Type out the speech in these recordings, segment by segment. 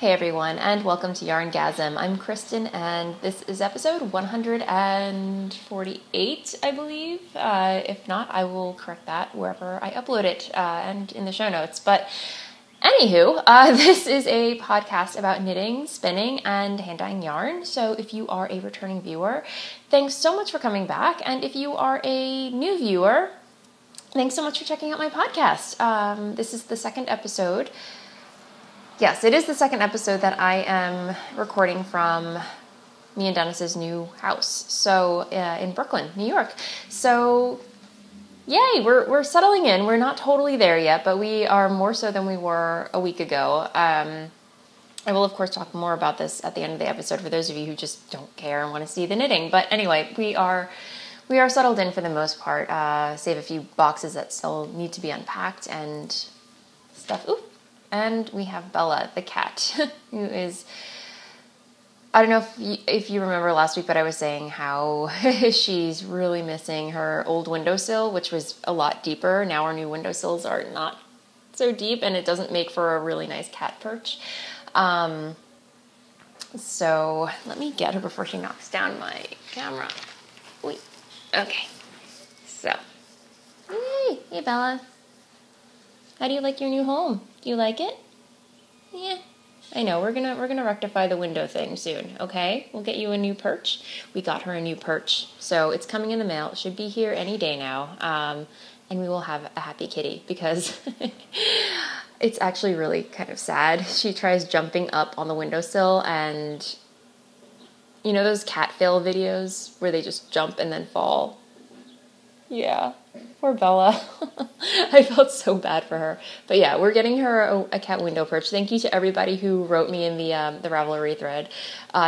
Hey everyone, and welcome to YarnGasm. I'm Kristen, and this is episode 148, I believe. If not, I will correct that wherever I upload it and in the show notes. But anywho, this is a podcast about knitting, spinning, and hand-dyeing yarn. So if you are a returning viewer, thanks so much for coming back. And if you are a new viewer, thanks so much for checking out my podcast. This is the second episode. Yes, it is the second episode that I am recording from me and Dennis's new house. So in Brooklyn, New York. So yay, we're settling in. We're not totally there yet, but we are more so than we were a week ago. I will of course talk more about this at the end of the episode for those of you who just don't care and want to see the knitting. But anyway, we are settled in for the most part, save a few boxes that still need to be unpacked and stuff. Ooh. And we have Bella, the cat, who is, I don't know if you remember last week, but I was saying how she's really missing her old windowsill, which was a lot deeper. Now our new windowsills are not so deep, and it doesn't make for a really nice cat perch. So let me get her before she knocks down my camera. Wait, okay. So, hey Bella. How do you like your new home? Do you like it? Yeah. I know, we're gonna rectify the window thing soon, okay? We'll get you a new perch. We got her a new perch. So it's coming in the mail. It should be here any day now. And we will have a happy kitty because it's actually really kind of sad. She tries jumping up on the windowsill, and you know those cat fail videos where they just jump and then fall? Yeah, poor Bella. I felt so bad for her. But yeah, we're getting her a cat window perch. Thank you to everybody who wrote me in the Ravelry thread,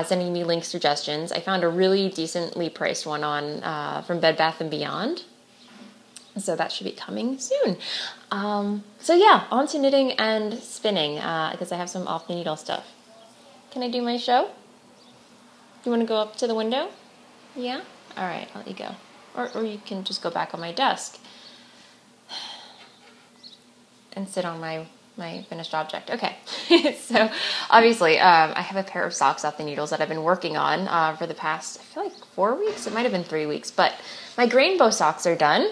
sending me link suggestions. I found a really decently priced one on from Bed Bath & Beyond. So that should be coming soon. So yeah, on to knitting and spinning, because I have some off the needle stuff. Can I do my show? You want to go up to the window? Yeah? All right, I'll let you go. Or you can just go back on my desk and sit on my finished object. Okay, so obviously I have a pair of socks off the needles that I've been working on for the past, I feel like 4 weeks. It might have been 3 weeks, but my grainbow socks are done.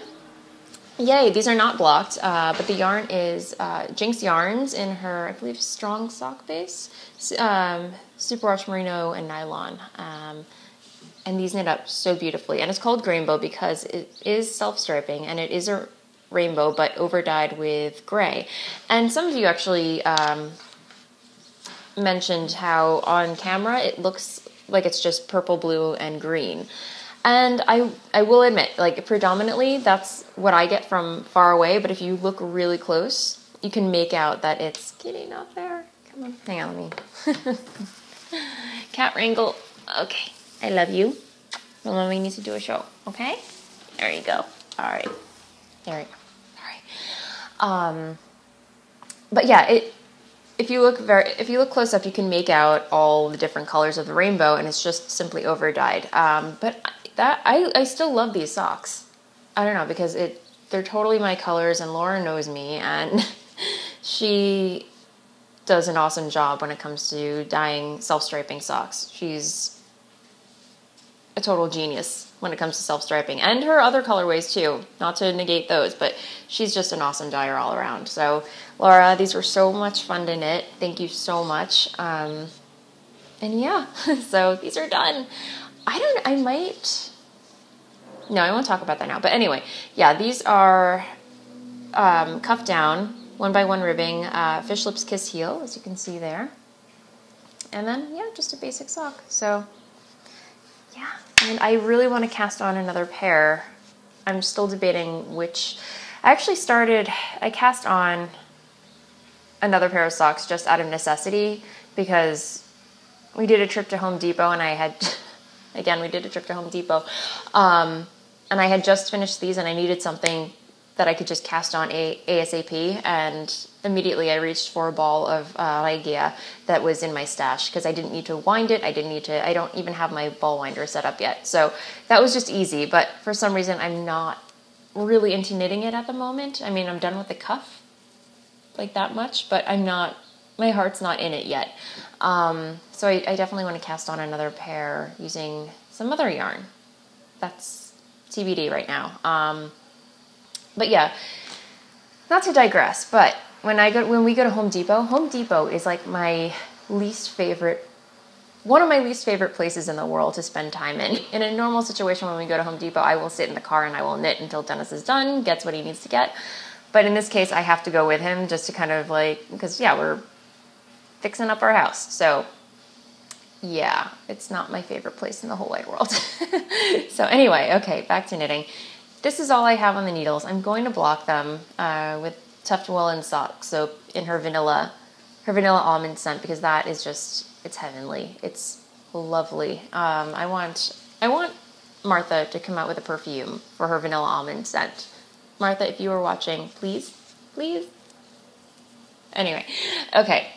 Yay, these are not blocked, but the yarn is Jinx Yarns in her, I believe, strong sock base, superwash merino and nylon. And these knit up so beautifully. And it's called Grainbow because it is self-striping and it is a rainbow but over-dyed with gray. And some of you actually mentioned how on camera it looks like it's just purple, blue, and green. And I will admit, like, predominantly that's what I get from far away, but if you look really close, you can make out that it's Kitty not there. Come on, hang on, let me. Cat wrangle. Okay. I love you. Well, then we need to do a show, okay? There you go. All right. There we go. All right. But yeah, if you look close up, you can make out all the different colors of the rainbow, and it's just simply over dyed. But I still love these socks. I don't know, because they're totally my colors, and Laura knows me, and she does an awesome job when it comes to dyeing self-striping socks. She's a total genius when it comes to self-striping, and her other colorways too, not to negate those, but she's just an awesome dyer all around. So Laura, these were so much fun to knit. Thank you so much. And yeah, so these are done. I won't talk about that now, but anyway, yeah, these are cuff down, 1x1 ribbing, fish lips kiss heel, as you can see there, and then yeah, just a basic sock. So yeah, and I really want to cast on another pair. I'm still debating which. I cast on another pair of socks just out of necessity because we did a trip to Home Depot, and we did a trip to Home Depot, and I had just finished these, and I needed something that I could just cast on ASAP, and immediately I reached for a ball of regia that was in my stash because I didn't need to wind it. I don't even have my ball winder set up yet. So that was just easy, but for some reason I'm not really into knitting it at the moment. I mean, I'm done with the cuff like that much, but I'm not my heart's not in it yet. So I definitely want to cast on another pair using some other yarn. That's TBD right now. But yeah, not to digress, but when we go to Home Depot is like my least favorite, one of my least favorite places in the world to spend time in. In a normal situation, when we go to Home Depot, I will sit in the car and I will knit until Dennis is done, gets what he needs to get. But in this case, I have to go with him just to kind of like, because yeah, we're fixing up our house. So yeah, it's not my favorite place in the whole wide world. So anyway, okay, back to knitting. This is all I have on the needles. I'm going to block them with Tuft Woolen Sock Soap in her vanilla almond scent, because that is just, it's heavenly. It's lovely. I want Martha to come out with a perfume for her vanilla almond scent. Martha, if you were watching, please. Anyway, okay.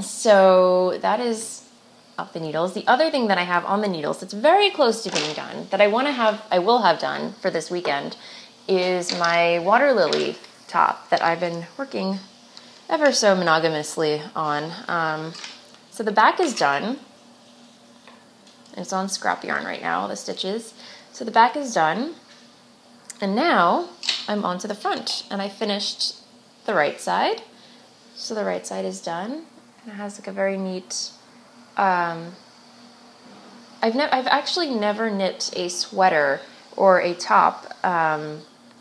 So that is up the needles. The other thing that I have on the needles that's very close to being done, that I will have done for this weekend, is my water lily top that I've been working ever so monogamously on. So the back is done. It's on scrap yarn right now, the stitches. So the back is done. And now I'm on to the front, and I finished the right side. So the right side is done. And it has like a very neat, I've actually never knit a sweater or a top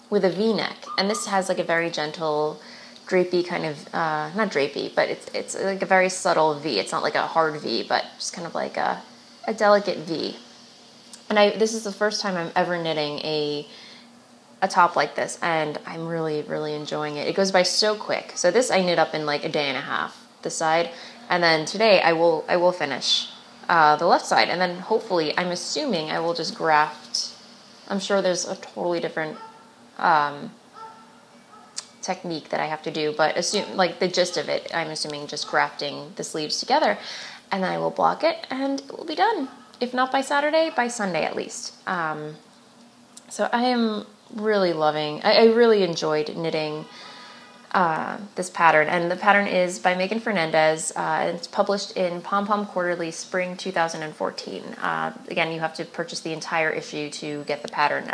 with a V-neck, and this has like a very gentle, drapey kind of, not drapey, but it's like a very subtle V. It's not like a hard V, but just kind of like a delicate V. And this is the first time I'm ever knitting a top like this, and I'm really, really enjoying it. It goes by so quick. So this I knit up in like a day and a half, this side, and then today I will finish the left side, and then hopefully, I'm assuming I will just graft. I'm sure there's a totally different technique that I have to do, but like the gist of it, I'm assuming just grafting the sleeves together, and then I will block it, and it will be done. If not by Saturday, by Sunday at least. So I am really loving, I really enjoyed knitting this pattern, and the pattern is by Megan Fernandez, and it's published in Pom Pom Quarterly Spring 2014. Again, you have to purchase the entire issue to get the pattern.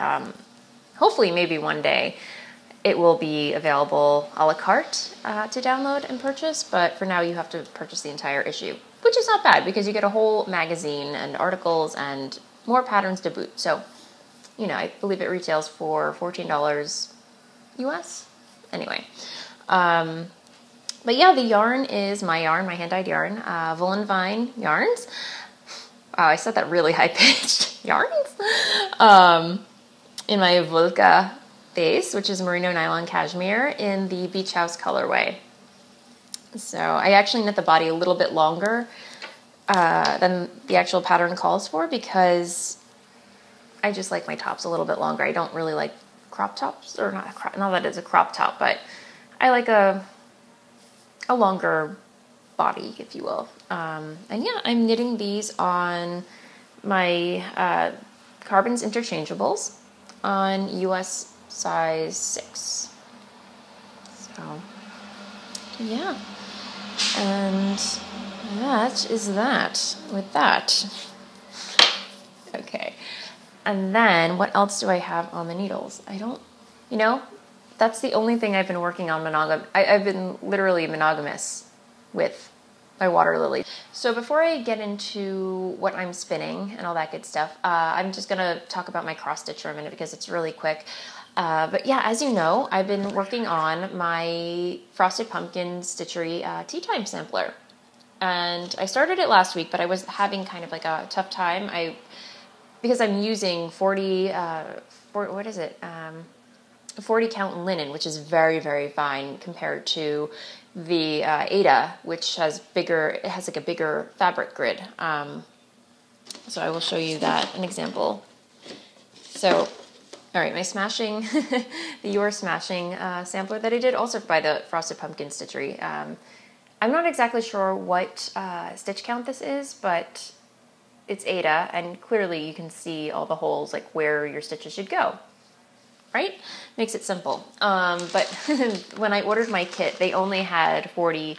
Hopefully, maybe one day, it will be available a la carte to download and purchase, but for now you have to purchase the entire issue, which is not bad because you get a whole magazine and articles and more patterns to boot. So, you know, I believe it retails for $14 US. Anyway, but yeah, the yarn is my hand-dyed yarn, Voolenvine yarns. Wow, I said that really high-pitched. Yarns? In my Volca base, which is merino nylon cashmere in the Beach House colorway. So I actually knit the body a little bit longer than the actual pattern calls for, because I just like my tops a little bit longer. I don't really like crop tops, or not that it's a crop top, but I like a longer body, if you will. And yeah, I'm knitting these on my Carbons Interchangeables on US size 6. So yeah, and that is that with that. Okay. And then what else do I have on the needles? That's the only thing I've been working on I've been literally monogamous with my water lily. So before I get into what I'm spinning and all that good stuff, I'm just going to talk about my cross stitch for a minute because it's really quick. But yeah, as you know, I've been working on my Frosted Pumpkin Stitchery Tea Time sampler. And I started it last week, but I was having kind of like a tough time. Because I'm using 40 count linen, which is very, very fine compared to the Ada, which has like a bigger fabric grid. So I will show you an example. So, all right, my smashing, the Your Smashing sampler that I did, also by the Frosted Pumpkin Stitchery. I'm not exactly sure what stitch count this is, but it's Ada, and clearly you can see all the holes, like where your stitches should go, right? Makes it simple. But when I ordered my kit, they only had 40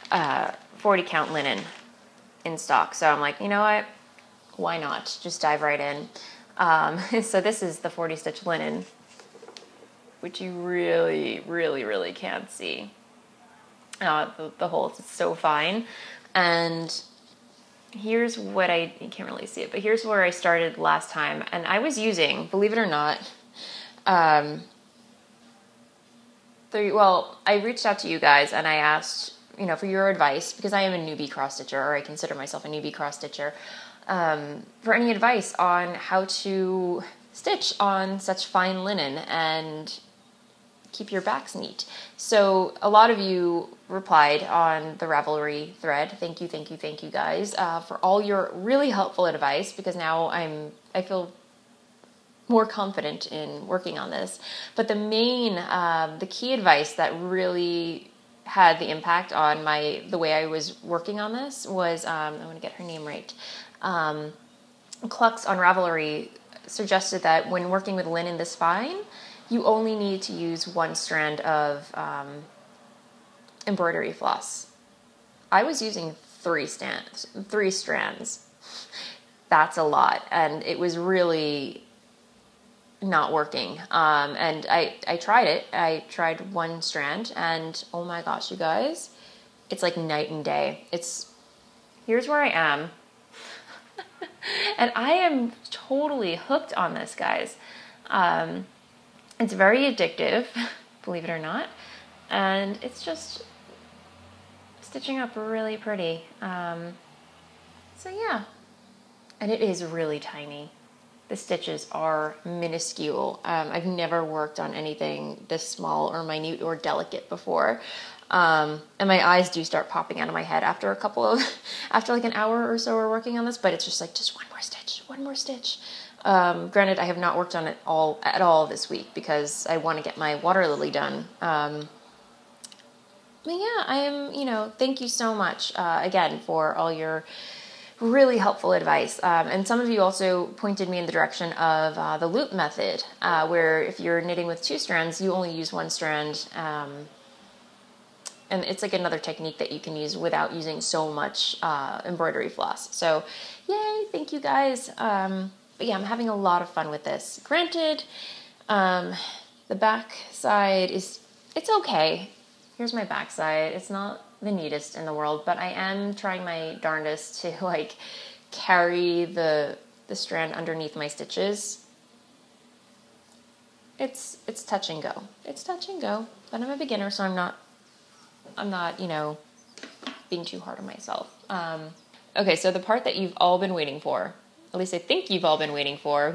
40 count linen in stock. So I'm like, you know what? Why not? Just dive right in. So this is the 40 stitch linen, which you really, really, really can't see. The holes, it's so fine. And here's what you can't really see it, but here's where I started last time. And I was using, believe it or not, I reached out to you guys and I asked, for your advice, because I am a newbie cross stitcher, or I consider myself a newbie cross stitcher, for any advice on how to stitch on such fine linen and keep your backs neat. So a lot of you replied on the Ravelry thread. Thank you guys for all your really helpful advice, because now I feel more confident in working on this. But the key advice that really had the impact on the way I was working on this was, I want to get her name right, Clux on Ravelry suggested that when working with linen this fine, you only need to use one strand of embroidery floss. I was using three strands. That's a lot, and it was really not working. And I tried it. I tried one strand, and oh my gosh, you guys, it's like night and day. Here's where I am. And I am totally hooked on this, guys. It's very addictive, believe it or not. And it's just stitching up really pretty. So yeah. And it is really tiny. The stitches are minuscule. I've never worked on anything this small or minute or delicate before. And my eyes do start popping out of my head after like an hour or so we're working on this, but it's just like, just one more stitch. Granted, I have not worked on it at all this week because I want to get my water lily done. But yeah, I am, thank you so much, again, for all your really helpful advice. And some of you also pointed me in the direction of the loop method, where if you're knitting with two strands, you only use one strand. And it's like another technique that you can use without using so much embroidery floss. So yay, thank you guys. But yeah, I'm having a lot of fun with this. Granted, the back side it's okay. Here's my back side. It's not the neatest in the world, but I am trying my darndest to carry the strand underneath my stitches. It's touch and go. It's touch and go, but I'm a beginner, so I'm not being too hard on myself. Okay, so the part that you've all been waiting for, at least I think you've all been waiting for,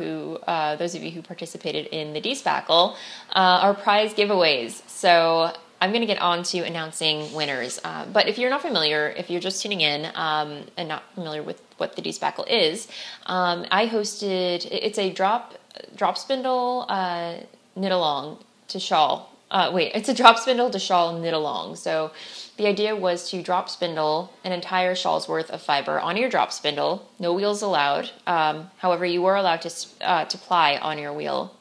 those of you who participated in the D-SPAKAL, are prize giveaways. So I'm going to get on to announcing winners. But if you're not familiar, if you're just tuning in and not familiar with what the D-SPAKAL is, I hosted, it's a drop spindle knit along to shawl. It's a drop spindle to shawl knit along. So the idea was to drop spindle an entire shawl's worth of fiber on your drop spindle. No wheels allowed. However, you were allowed to ply on your wheel.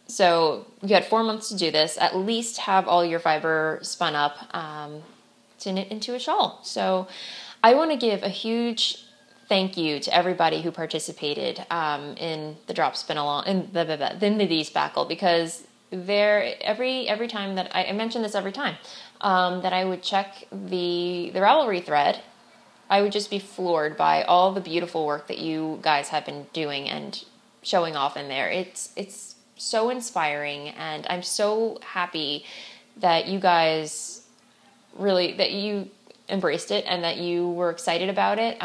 So you had 4 months to do this. At least have all your fiber spun up to knit into a shawl. So I want to give a huge thank you to everybody who participated in the drop spin along in the D-SPAKAL, because every time that I mention this every time that I would check the Ravelry thread, I would just be floored by all the beautiful work that you guys have been doing and showing off in there. It's so inspiring, and I'm so happy that you guys that you embraced it and that you were excited about it.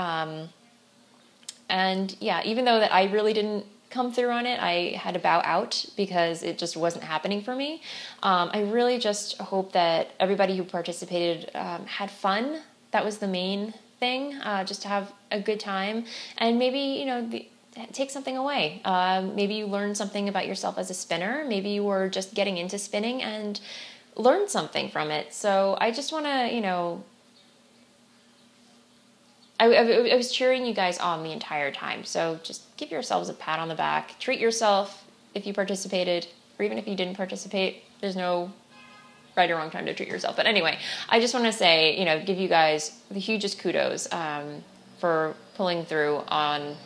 And yeah, even though that I really didn't come through on it, I had to bow out because it just wasn't happening for me. I really just hope that everybody who participated had fun. That was the main thing, just to have a good time, and maybe, take something away. Maybe you learned something about yourself as a spinner. Maybe you were just getting into spinning and learned something from it. So I just want to, I was cheering you guys on the entire time. So just give yourselves a pat on the back. Treat yourself if you participated, or even if you didn't participate. There's no right or wrong time to treat yourself. But anyway, I just want to say, you know, give you guys the hugest kudos for pulling through on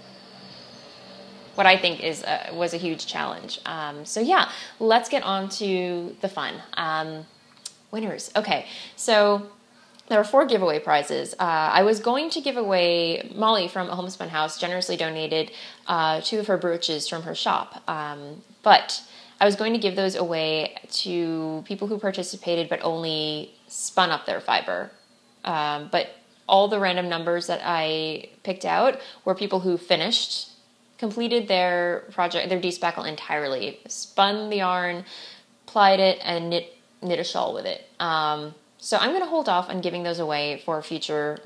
what I think was a huge challenge. So yeah, let's get on to the fun. Winners. Okay, so there were 4 giveaway prizes. I was going to give away Molly from A Homespun House generously donated 2 of her brooches from her shop. But I was going to give those away to people who participated but only spun up their fiber. But all the random numbers that I picked out were people who completed their project, their D-SPAKAL entirely, spun the yarn, plied it, and knit a shawl with it. So I'm going to hold off on giving those away for future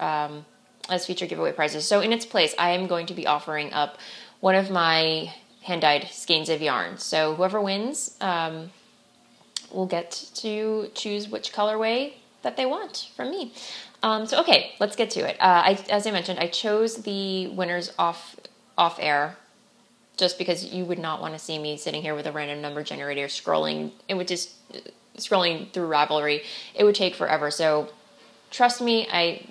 giveaway prizes. So in its place, I am going to be offering up one of my hand-dyed skeins of yarn. So whoever wins will get to choose which colorway that they want from me. So okay, let's get to it. As I mentioned, I chose the winners off air, just because you would not want to see me sitting here with a random number generator scrolling. It would just scrolling through Ravelry. It would take forever. So trust me, I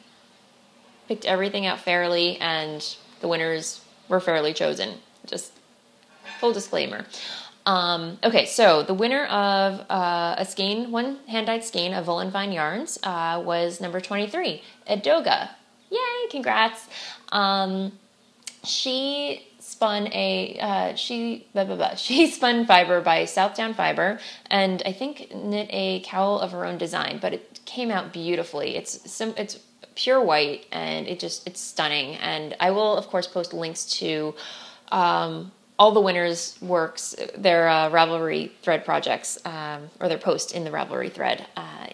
picked everything out fairly, and the winners were fairly chosen. Just full disclaimer. Okay, so the winner of one hand-dyed skein of Voolenvine yarns was number 23, Edoga. Yay, congrats. She spun she spun fiber by Southdown Fiber, and I think knit a cowl of her own design, but it came out beautifully. It's pure white, and it's stunning. And I will of course post links to all the winners' works, their Ravelry thread projects, or their post in the Ravelry thread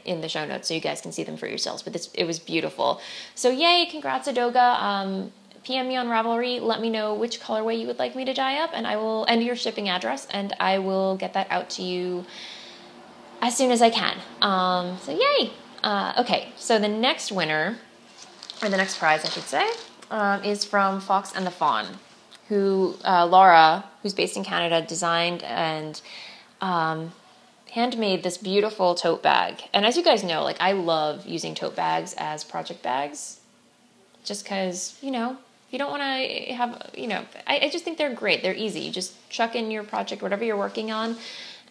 in the show notes, so you guys can see them for yourselves. But it was beautiful. So yay, congrats, Edoga. PM me on Ravelry. Let me know which colorway you would like me to dye up, and your shipping address, and I will get that out to you as soon as I can. So yay. Okay, so the next winner, or the next prize, I should say, is from Fox and the Fawn, who Laura, who's based in Canada, designed and handmade this beautiful tote bag. And as you guys know, like, I love using tote bags as project bags, just because, you know, you don't want to have, you know, I just think they're great. They're easy. You just chuck in your project, whatever you're working on,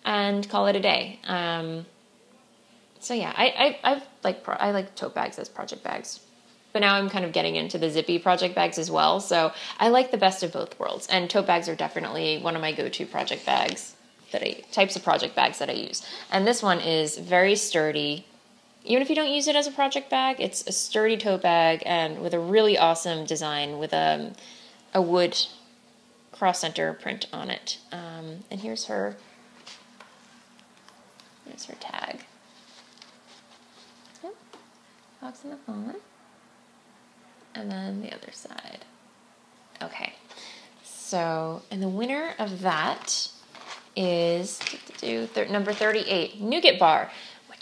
and call it a day. So yeah, I like tote bags as project bags. But now I'm kind of getting into the zippy project bags as well. So I like the best of both worlds. And tote bags are definitely one of my go-to project bags, types of project bags that I use. And this one is very sturdy. Even if you don't use it as a project bag, it's a sturdy tote bag and with a really awesome design with a wood cross-center print on it. And here's her tag. Yep. Fox and the Fawn. And then the other side. Okay. So, and the winner of that is number 38, Nougat Bar.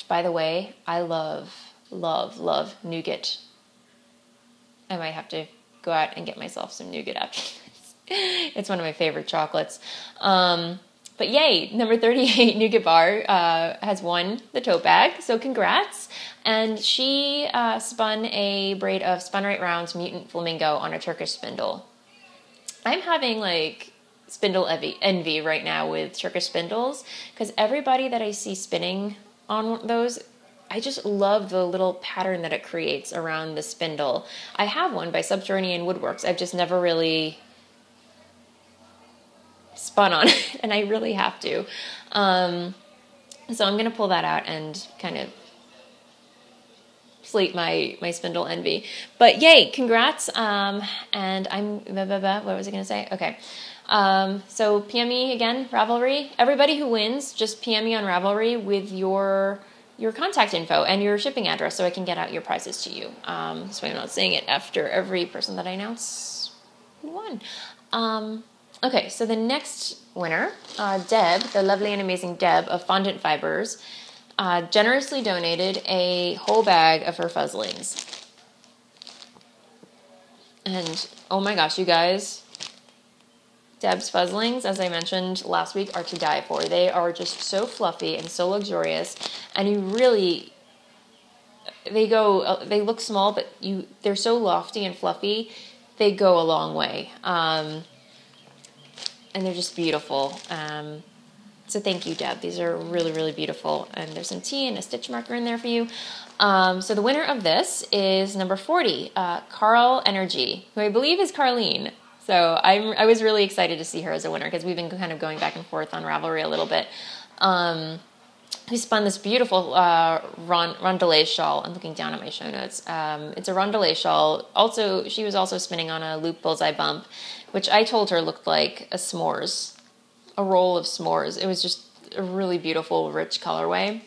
By the way, I love nougat. I might have to go out and get myself some nougat after this. It's one of my favorite chocolates. But yay, number 38, Nougat Bar, has won the tote bag, so congrats. And she spun a braid of Spun Right Round's Mutant Flamingo on a Turkish spindle. I'm having like spindle envy right now with Turkish spindles, because everybody that I see spinning on those, I just love the little pattern that it creates around the spindle. I have one by Subterranean Woodworks. I've just never really spun on it, and I really have to. So I'm going to pull that out and kind of slate my spindle envy. But yay, congrats. And what was I going to say? Okay. So PM me again, Ravelry. Everybody who wins, just PM me on Ravelry with your contact info and your shipping address so I can get out your prizes to you. So I'm not saying it after every person that I announce who won. Okay, so the next winner, Deb, the lovely and amazing Deb of Fondant Fibers, generously donated a whole bag of her fuzzlings. And oh my gosh, you guys, Deb's Fuzzlings, as I mentioned last week, are to die for. They are just so fluffy and so luxurious, and you really, they look small, but they're so lofty and fluffy, they go a long way. And they're just beautiful. So thank you, Deb. These are really, really beautiful. And there's some tea and a stitch marker in there for you. So the winner of this is number 40, Carl Energy, who I believe is Carlene. So I was really excited to see her as a winner because we've been kind of going back and forth on Ravelry a little bit. Who spun this beautiful rondelet shawl. I'm looking down at my show notes. It's a rondelet shawl. Also, she was also spinning on a loop bullseye bump, which I told her looked like a roll of s'mores. It was just a really beautiful, rich colorway.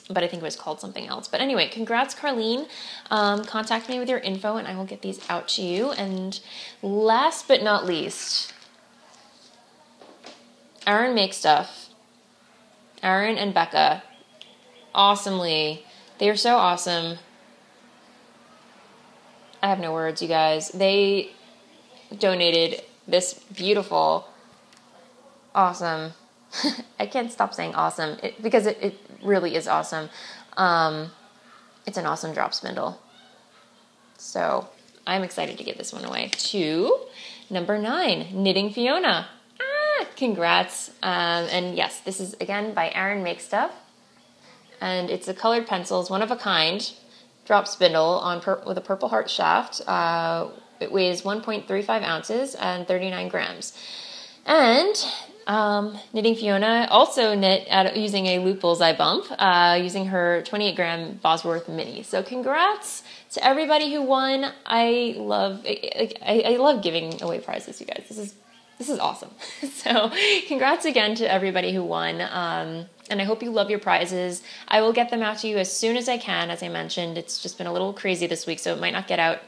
But I think it was called something else. But anyway, congrats, Carlene. Contact me with your info, and I will get these out to you. And last but not least, Aaron Make Stuff. Aaron and Becca. Awesomely. They are so awesome. I have no words, you guys. They donated this beautiful, awesome, I can't stop saying awesome because it really is awesome. It's an awesome drop spindle. So I'm excited to give this one away to number 9, Knitting Fiona. Congrats. And yes, this is again by Aaron Make Stuff. And it's a colored pencils, one of a kind, drop spindle with a purple heart shaft. It weighs 1.35 ounces and 39 grams. And Knitting Fiona also knit using a loop bullseye bump, using her 28-gram Bosworth mini. So congrats to everybody who won. I love giving away prizes, you guys. This is awesome. So congrats again to everybody who won. And I hope you love your prizes. I will get them out to you as soon as I can. As I mentioned, it's just been a little crazy this week, so it might not get out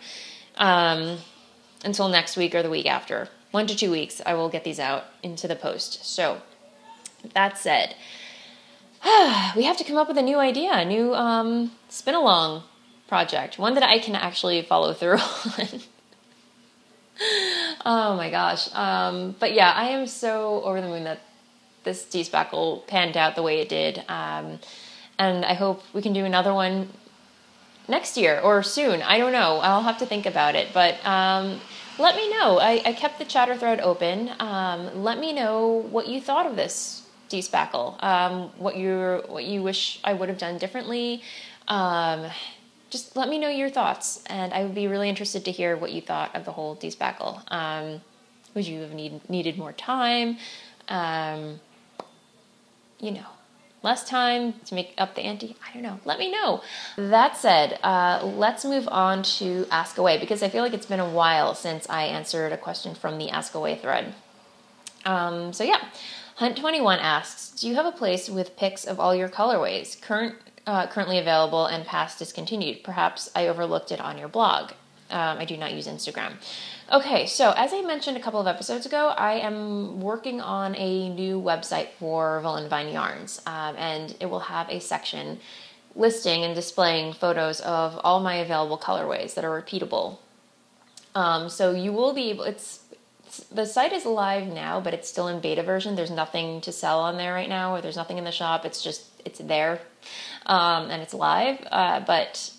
until next week or the week after. 1 to 2 weeks, I will get these out into the post. So, that said, we have to come up with a new idea, a new spin-along project, one that I can actually follow through on. Oh my gosh. But yeah, I am so over the moon that this D-SPAKAL panned out the way it did. And I hope we can do another one next year or soon. I don't know. I'll have to think about it. But let me know. I kept the chatter thread open. Let me know what you thought of this D-SPAKAL. What you wish I would have done differently. Just let me know your thoughts, and I would be really interested to hear what you thought of the whole D-SPAKAL. Would you have needed more time? Less time to make up the ante? I don't know. Let me know. That said, let's move on to Ask Away, because I feel like it's been a while since I answered a question from the Ask Away thread. So yeah, Hunt21 asks, do you have a place with pics of all your colorways, currently available and past discontinued? Perhaps I overlooked it on your blog. I do not use Instagram. Okay, so as I mentioned a couple of episodes ago, I am working on a new website for Voolenvine yarns, and it will have a section listing and displaying photos of all my available colorways that are repeatable. So you will be able, the site is live now, but it's still in beta version. There's nothing to sell on there right now, or there's nothing in the shop. It's there, and it's live. But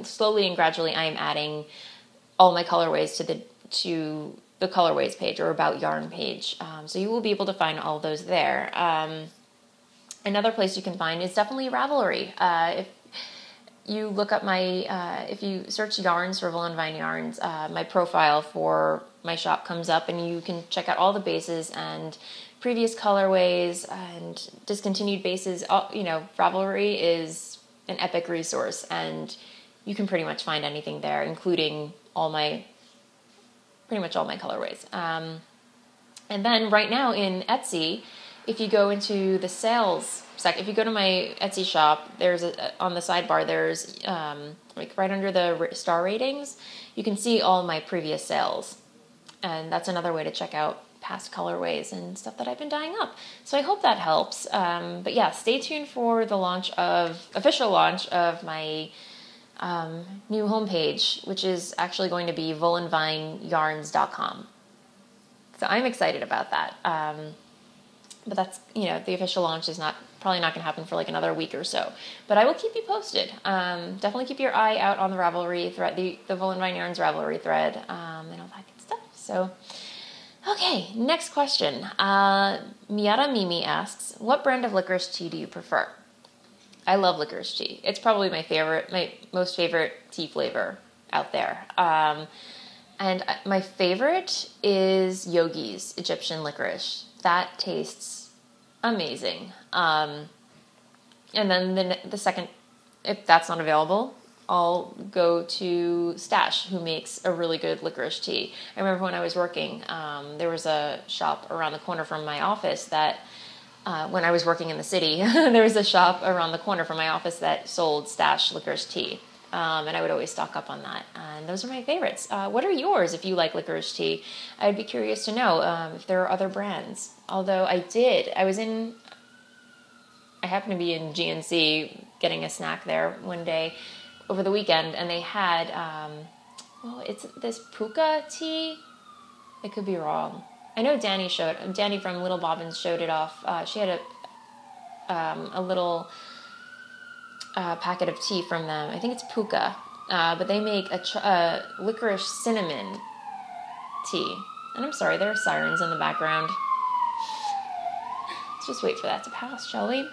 slowly and gradually, I am adding all my colorways to the colorways page or about yarn page. So you will be able to find all those there. Another place you can find is definitely Ravelry. If you look up if you search yarns for Voolenvine yarns, my profile for my shop comes up, and you can check out all the bases and previous colorways and discontinued bases. Ravelry is an epic resource, and you can pretty much find anything there, including pretty much all my colorways. And then right now in Etsy, if you go into the sales section, if you go to my Etsy shop, there's on the sidebar, there's right under the star ratings, you can see all my previous sales. And that's another way to check out past colorways and stuff that I've been dyeing up. So I hope that helps. But yeah, stay tuned for the official launch of my new homepage, which is actually going to be voolenvineyarns.com. So I'm excited about that. But that's, the official launch is probably not going to happen for like another week or so. But I will keep you posted. Definitely keep your eye out on the Ravelry thread, the Voolenvine Yarns Ravelry thread, and all that good stuff. So, okay, next question. Miata Mimi asks, what brand of licorice tea do you prefer? I love licorice tea. It's probably my most favorite tea flavor out there. And my favorite is Yogi's Egyptian licorice. That tastes amazing. And then the second, if that's not available, I'll go to Stash, who makes a really good licorice tea. I remember when I was working, there was a shop around the corner from my office that, when I was working in the city, there was a shop around the corner from my office that sold Stash licorice tea. And I would always stock up on that. And those are my favorites. What are yours if you like licorice tea? I'd be curious to know if there are other brands. Although I happened to be in GNC getting a snack there one day over the weekend, and they had, it's this puka tea. I could be wrong. I know Danny from Little Bobbins showed it off. She had a little packet of tea from them. I think it's puka, but they make a licorice cinnamon tea. And I'm sorry, there are sirens in the background. Let's just wait for that to pass, shall we?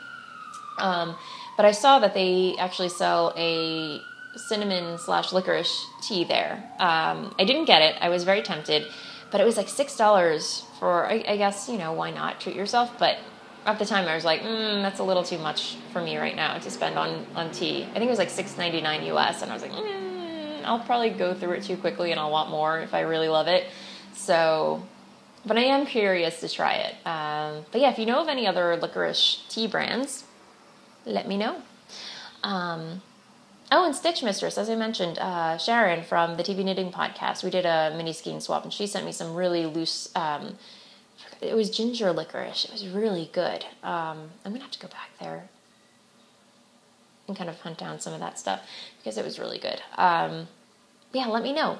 But I saw that they actually sell a cinnamon/licorice tea there. I didn't get it. I was very tempted, but it was like $6 for, I guess, why not treat yourself? But at the time I was like, that's a little too much for me right now to spend on tea. I think it was like $6.99 US, and I was like, I'll probably go through it too quickly and I'll want more if I really love it. So, but I am curious to try it. But yeah, if you know of any other licorice tea brands, let me know. And Stitch Mistress, as I mentioned, Sharon from the TV Knitting Podcast, we did a mini skein swap, and she sent me some really loose, it was ginger licorice. It was really good. I'm going to have to go back there and kind of hunt down some of that stuff because it was really good. Yeah, let me know.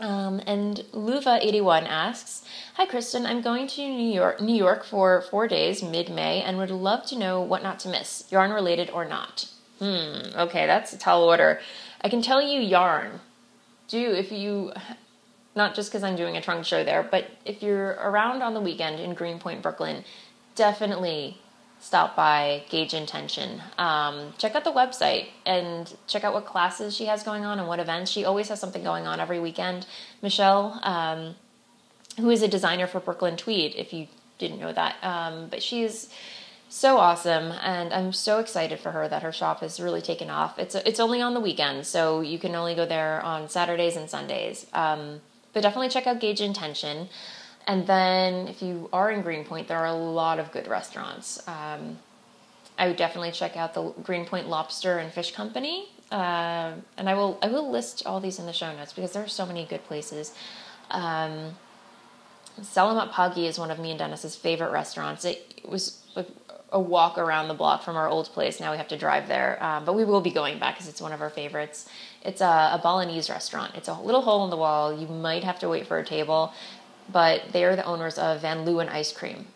And Luva81 asks, hi, Kristen. I'm going to New York for 4 days, mid-May, and would love to know what not to miss, yarn related or not. Okay, that's a tall order. I can tell you yarn. If you, not just because I'm doing a trunk show there, but if you're around on the weekend in Greenpoint, Brooklyn, definitely stop by Gauge Intention. Check out the website and check out what classes she has going on and what events. She always has something going on every weekend. Michelle, who is a designer for Brooklyn Tweed, if you didn't know that, but she's so awesome, and I'm so excited for her that her shop has really taken off. It's only on the weekends, so you can only go there on Saturdays and Sundays. But definitely check out Gauge Intention. And then if you are in Greenpoint, there are a lot of good restaurants. I would definitely check out the Greenpoint Lobster and Fish Company. And I will list all these in the show notes because there are so many good places. Salamat Pagi is one of me and Dennis's favorite restaurants. It was a walk around the block from our old place. Now we have to drive there, but we will be going back because it's one of our favorites. It's a Balinese restaurant. It's a little hole in the wall. You might have to wait for a table, but they are the owners of Van Leeuwen Ice Cream,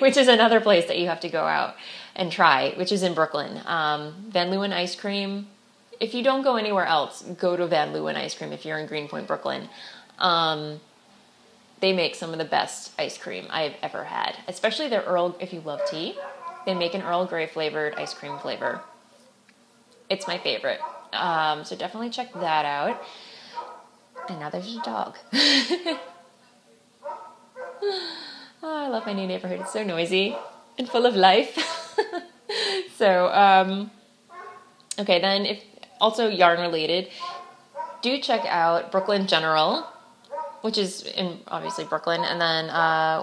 which is another place that you have to go out and try, which is in Brooklyn. Van Leeuwen Ice Cream. If you don't go anywhere else, go to Van Leeuwen Ice Cream if you're in Greenpoint, Brooklyn. They make some of the best ice cream I've ever had, especially their Earl, if you love tea. They make an Earl Grey flavored ice cream flavor. It's my favorite. So definitely check that out. And now there's a dog. Oh, I love my new neighborhood. It's so noisy and full of life. So, okay, then if also yarn related, do check out Brooklyn General, which is in obviously Brooklyn. And then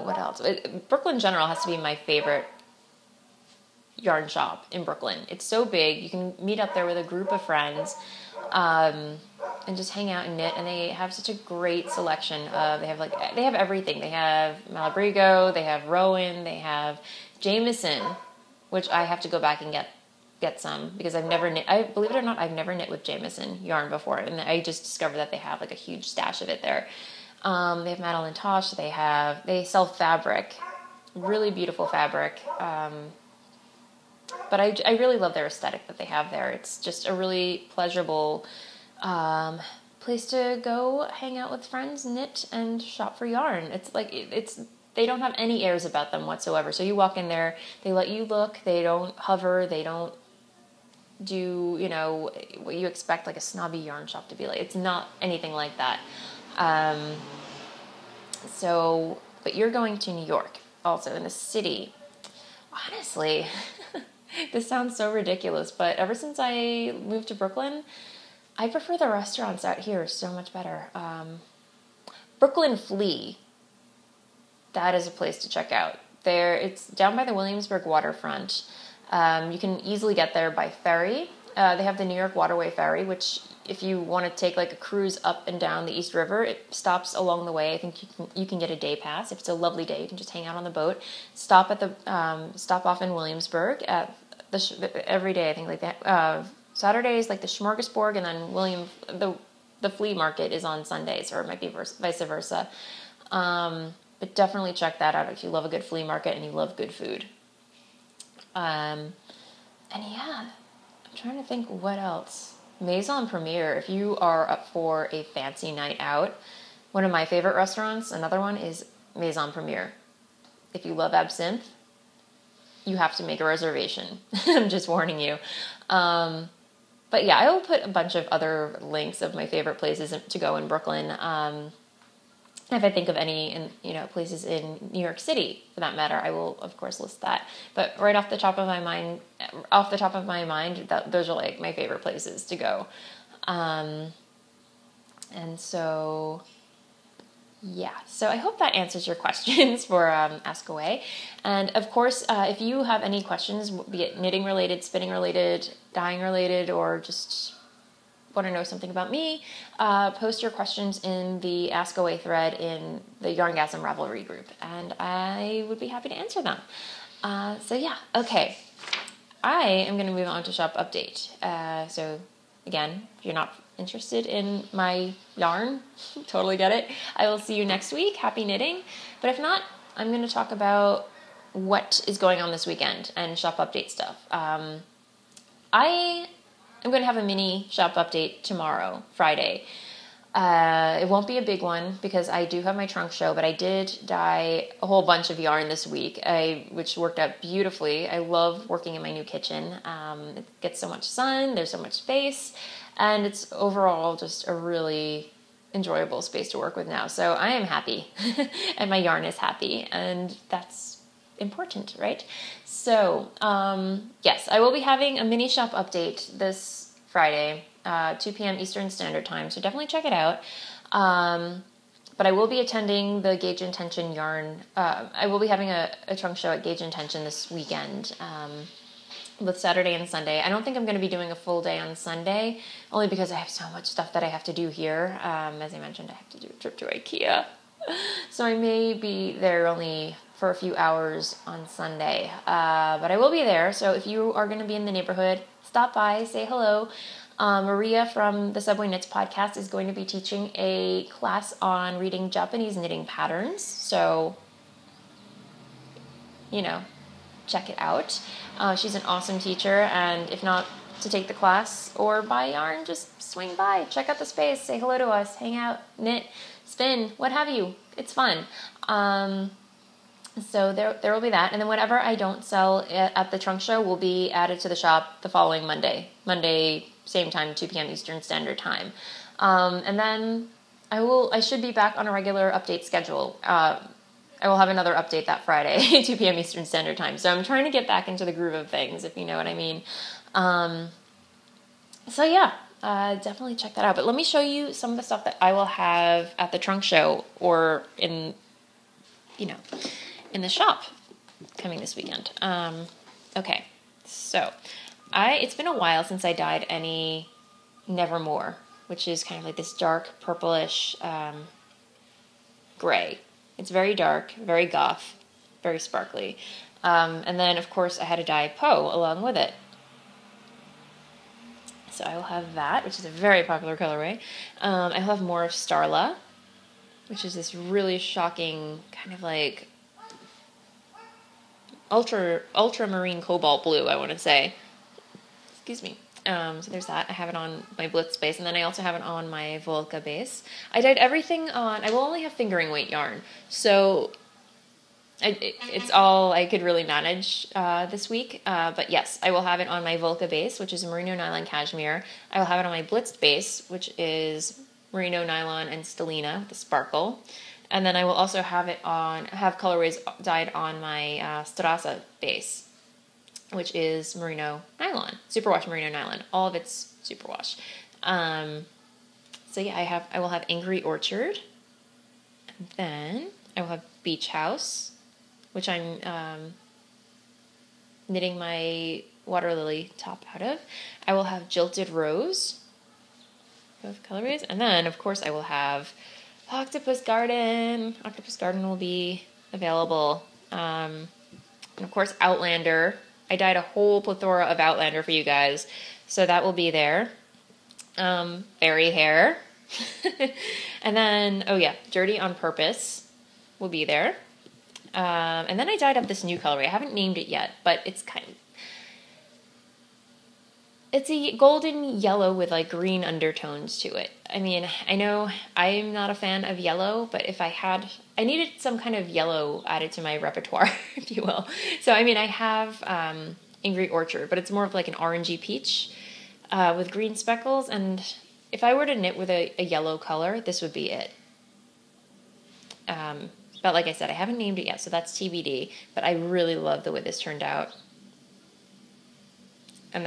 what else? Brooklyn General has to be my favorite yarn shop in Brooklyn. It's so big. You can meet up there with a group of friends and just hang out and knit. And they have such a great selection of, they have everything. They have Malabrigo, they have Rowan, they have Jameson, which I have to go back and get some because I've never knit. Believe it or not, I've never knit with Jameson yarn before. And I just discovered that they have like a huge stash of it there. They have Madeline Tosh. They sell fabric, really beautiful fabric. But I really love their aesthetic that they have there. It's just a really pleasurable place to go hang out with friends, knit, and shop for yarn. It's like, they don't have any airs about them whatsoever. So you walk in there, they let you look, they don't hover, they don't do, what you expect like a snobby yarn shop to be like. It's not anything like that. But you're going to New York, also in the city. Honestly, this sounds so ridiculous, but ever since I moved to Brooklyn, I prefer the restaurants out here so much better. Brooklyn Flea, that is a place to check out. It's down by the Williamsburg waterfront. You can easily get there by ferry. They have the New York Waterway Ferry, which if you want to take like a cruise up and down the East River, it stops along the way. I think you can get a day pass. If it's a lovely day, you can just hang out on the boat. Stop off in Williamsburg at every day. I think like that. Saturdays like the Smorgasbord, and then the flea market is on Sundays, or it might be vice versa. But definitely check that out if you love a good flea market and you love good food. And yeah, I'm trying to think what else. Maison Premiere, if you are up for a fancy night out, one of my favorite restaurants, another one is Maison Premiere. If you love absinthe, you have to make a reservation. I'm just warning you. But yeah, I will put a bunch of other links of my favorite places to go in Brooklyn. If I think of any, places in New York City, for that matter, I will of course list that. But right off the top of my mind, those are like my favorite places to go. And so, yeah. So I hope that answers your questions for Ask Away. And of course, if you have any questions, be it knitting related, spinning related, dyeing related, or just want to know something about me, post your questions in the Ask Away thread in the YarnGasm Ravelry group, and I would be happy to answer them. So yeah, okay. I am going to move on to shop update. So again, if you're not interested in my yarn, totally get it. I will see you next week. Happy knitting. But if not, I'm going to talk about what is going on this weekend and shop update stuff. I'm going to have a mini shop update tomorrow, Friday. It won't be a big one because I do have my trunk show, but I did dye a whole bunch of yarn this week, which worked out beautifully. I love working in my new kitchen. It gets so much sun, there's so much space, and it's overall just a really enjoyable space to work with now. So I am happy, and my yarn is happy, and that's important, right? So, yes, I will be having a mini shop update this Friday, 2 p.m. Eastern Standard Time, so definitely check it out. But I will be attending the Gauge Intention yarn. I will be having a trunk show at Gauge Intention this weekend, both Saturday and Sunday. I don't think I'm going to be doing a full day on Sunday, only because I have so much stuff that I have to do here. As I mentioned, I have to do a trip to IKEA. So I may be there only for a few hours on Sunday. But I will be there, so if you are going to be in the neighborhood, stop by, say hello. Maria from the Subway Knits podcast is going to be teaching a class on reading Japanese knitting patterns. So, check it out. She's an awesome teacher, and if not to take the class or buy yarn, just swing by, check out the space, say hello to us, hang out, knit, spin, what have you. It's fun. So there will be that. And then whatever I don't sell at the trunk show will be added to the shop the following Monday. Monday, same time, 2 p.m. Eastern Standard Time. And then I should be back on a regular update schedule. I will have another update that Friday, 2 p.m. Eastern Standard Time. So I'm trying to get back into the groove of things, if you know what I mean. So yeah, definitely check that out. But let me show you some of the stuff that I will have at the trunk show or in the shop coming this weekend. Okay, so it's been a while since I dyed any Nevermore, which is kind of like this dark purplish gray. It's very dark, very goth, very sparkly. And then, of course, I had to dye Poe along with it. So I will have that, which is a very popular colorway. I will have more of Starla, which is this really shocking kind of like ultramarine cobalt blue, I want to say. Excuse me. So there's that. I have it on my Blitz base, and then I also have it on my Volca base. I dyed everything on, I will only have fingering weight yarn, so it's all I could really manage this week. But yes, I will have it on my Volca base, which is merino nylon cashmere. I will have it on my Blitz base, which is merino nylon and stellina with the sparkle. And then I will also have colorways dyed on my Strasse base, which is merino nylon, superwash merino nylon. All of it's superwash. So yeah, I will have Angry Orchard, and then I will have Beach House, which I'm knitting my water lily top out of. I will have Jilted Rose, both colorways, and then of course I will have Octopus Garden. Octopus Garden will be available. And of course, Outlander. I dyed a whole plethora of Outlander for you guys, so that will be there. Fairy Hair. And then, oh yeah, Dirty on Purpose will be there. And then I dyed up this new colorway. I haven't named it yet, but it's it's a golden yellow with like green undertones to it. I mean, I know I'm not a fan of yellow, but if I needed some kind of yellow added to my repertoire, if you will. So, I mean, I have Angry Orchard, but it's more of like an orangey peach with green speckles. And if I were to knit with a yellow color, this would be it. But like I said, I haven't named it yet, so that's TBD. But I really love the way this turned out. And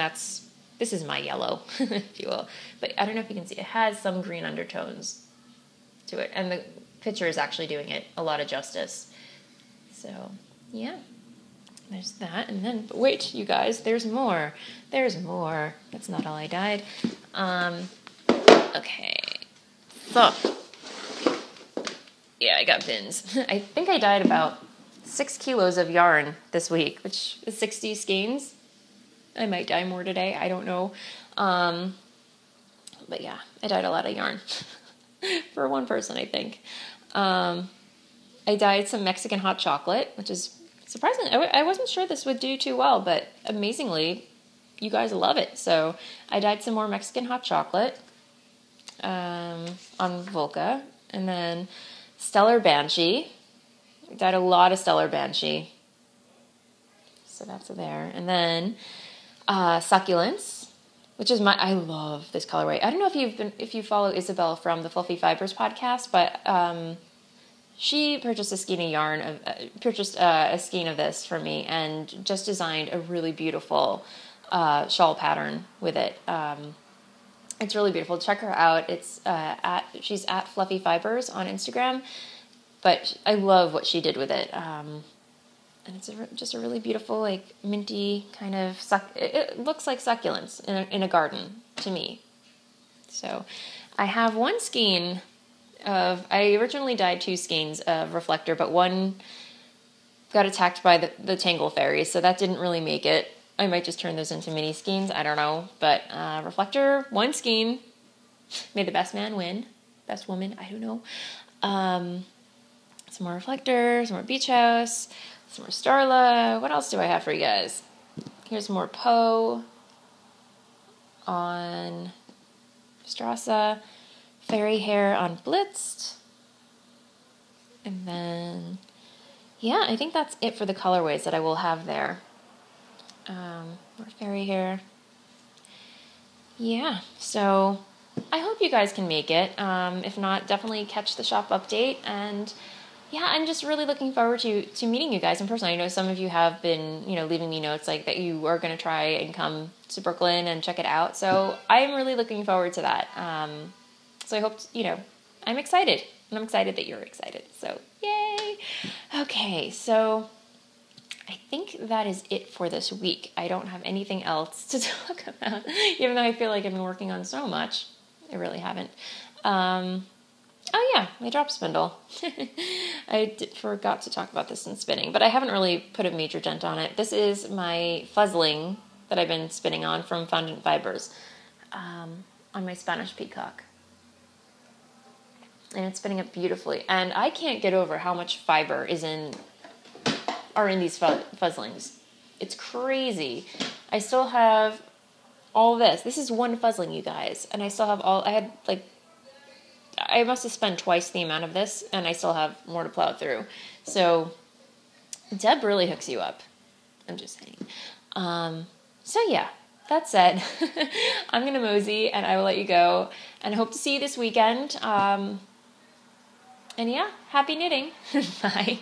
this is my yellow, if you will. But I don't know if you can see, it has some green undertones to it. And the picture is actually doing it a lot of justice. So, yeah. There's that. And then, but wait, you guys, there's more. There's more. That's not all I dyed. Okay. So, yeah, I got bins. I think I dyed about 6 kilos of yarn this week, which is 60 skeins. I might dye more today. I don't know. But yeah, I dyed a lot of yarn for one person, I think. I dyed some Mexican hot chocolate, which is surprising. I wasn't sure this would do too well, but amazingly, you guys love it. So I dyed some more Mexican hot chocolate on Volca. And then Stellar Banshee. I dyed a lot of Stellar Banshee. So that's there. And then Succulents, which is I love this colorway. I don't know if you follow Isabel from the Fluffy Fibers podcast, but she purchased a skein of yarn a skein of this for me and just designed a really beautiful shawl pattern with it. It's really beautiful. Check her out. She's at Fluffy Fibers on Instagram, but I love what she did with it. And it's just a really beautiful, like, minty kind of it looks like succulents in a garden to me. So I have one skein I originally dyed 2 skeins of Reflector, but one got attacked by the Tangle Fairies, so that didn't really make it. I might just turn those into mini skeins, I don't know. But Reflector, 1 skein. May the best man win. Best woman, I don't know. Some more Reflector, some more Beach House, some more Starla. What else do I have for you guys? Here's more Poe on Strasse, Fairy Hair on Blitzed. And then, yeah, I think that's it for the colorways that I will have there. More Fairy Hair. Yeah, so I hope you guys can make it. If not, definitely catch the shop update. And yeah, I'm just really looking forward to meeting you guys in person. I know some of you have been, leaving me notes like that you are going to try and come to Brooklyn and check it out. So I'm really looking forward to that. So I hope, I'm excited. And I'm excited that you're excited. So yay. Okay, so I think that is it for this week. I don't have anything else to talk about, even though I feel like I've been working on so much. I really haven't. Oh yeah, my drop spindle. I forgot to talk about this in spinning, but I haven't really put a major dent on it. This is my fuzzling that I've been spinning on from Fondant Fibers on my Spanish Peacock. and it's spinning up beautifully. And I can't get over how much fiber are in these fuzzlings. It's crazy. I still have all this. This is one fuzzling, you guys, and I still have I must have spent twice the amount of this, and I still have more to plow through. So Deb really hooks you up. I'm just saying. So yeah, that said, I'm going to mosey, and I will let you go, and I hope to see you this weekend. And yeah, happy knitting. Bye.